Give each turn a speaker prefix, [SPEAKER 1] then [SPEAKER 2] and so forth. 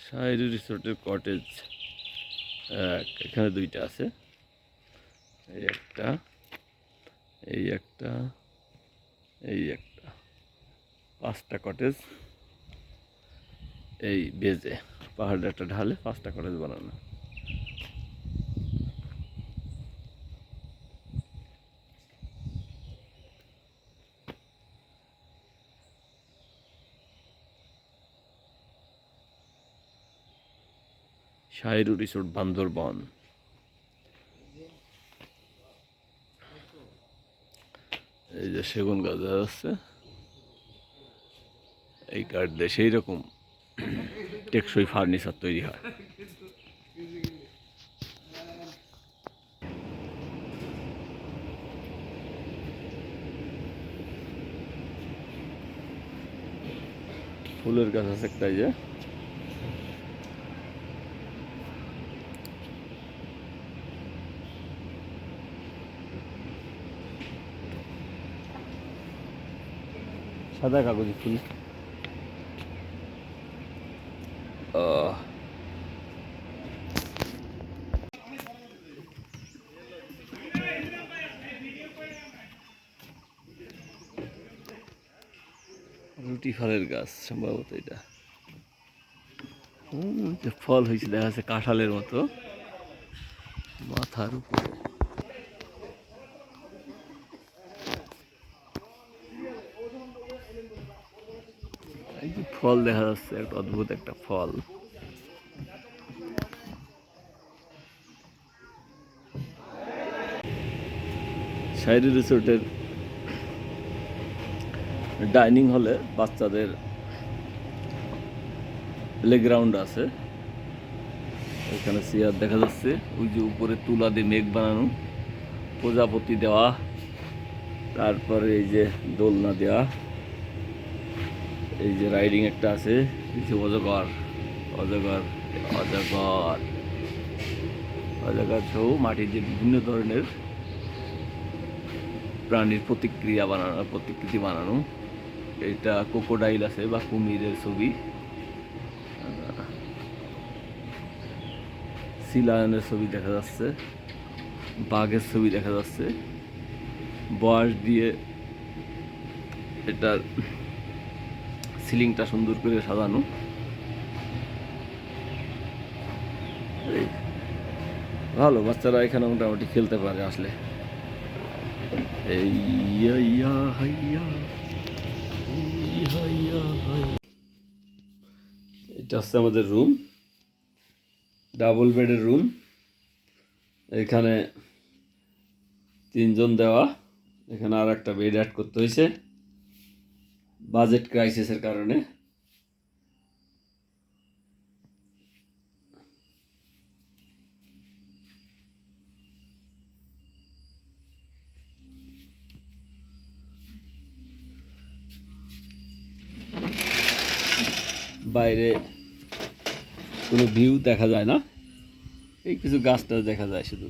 [SPEAKER 1] শাহরি রিসোর্টের কটেজ এখানে দুইটা আছে, এই একটা, এই একটা, এই একটা, 5টা কটেজ এই বেজে পাহাড়ের একটা ঢালে 5টা কটেজ বানানো। শাহরি রিসোর্ট বান্দরবান। এই যে সেগুন গাছ আছে, এই কাঠ দিয়ে সেই রকম টেকসই ফার্নিচার তৈরি হয়। ফুলের গাছ আছে একটা, এই যে সাদা কাগজি ফুল। রুটি ফলের গাছ সম্ভবত এটা, যে ফল হয়েছে দেখা যাচ্ছে কাঁঠালের মতো মাথার উপরে। এই যে ফল দেখা যাচ্ছে, একটা অদ্ভুত একটা ফল। শাহরি রিসোর্টের ডাইনিং হলে বাচ্চাদের প্লেগ্রাউন্ড আছে, এখানে চেয়ার দেখা যাচ্ছে। ওই যে উপরে তুলা দিয়ে মেঘ বানানো, প্রজাপতি দেওয়া, তারপরে এই যে দোলনা দেওয়া, এই যে রাইডিং একটা আছে, এই যে অজগর অজগর অজগর অজগর সহ মাটির যে বিভিন্ন ধরনের প্রাণীর প্রতিকৃতি বানানো। এটা ক্রোকোডাইল আছে বা কুমিরের ছবি, সি লায়নের ছবি দেখা যাচ্ছে, বাঘের ছবি দেখা যাচ্ছে। বাঁশ দিয়ে এটা সিলিংটা সুন্দর করে সাজানো। ভালো, বাচ্চারা এখানে মোটামুটি খেলতে পারে আসলে। এটা হচ্ছে আমাদের রুম, ডাবল বেডের রুম। এখানে 3 জন দেওয়া, এখানে আর একটা বেড অ্যাড করতে হয়েছে বাজেট ক্রাইসিসের কারণে। বাইরে কোনো ভিউ দেখা যায় না, এই কিছু গাছ টাছ দেখা যায় শুধু।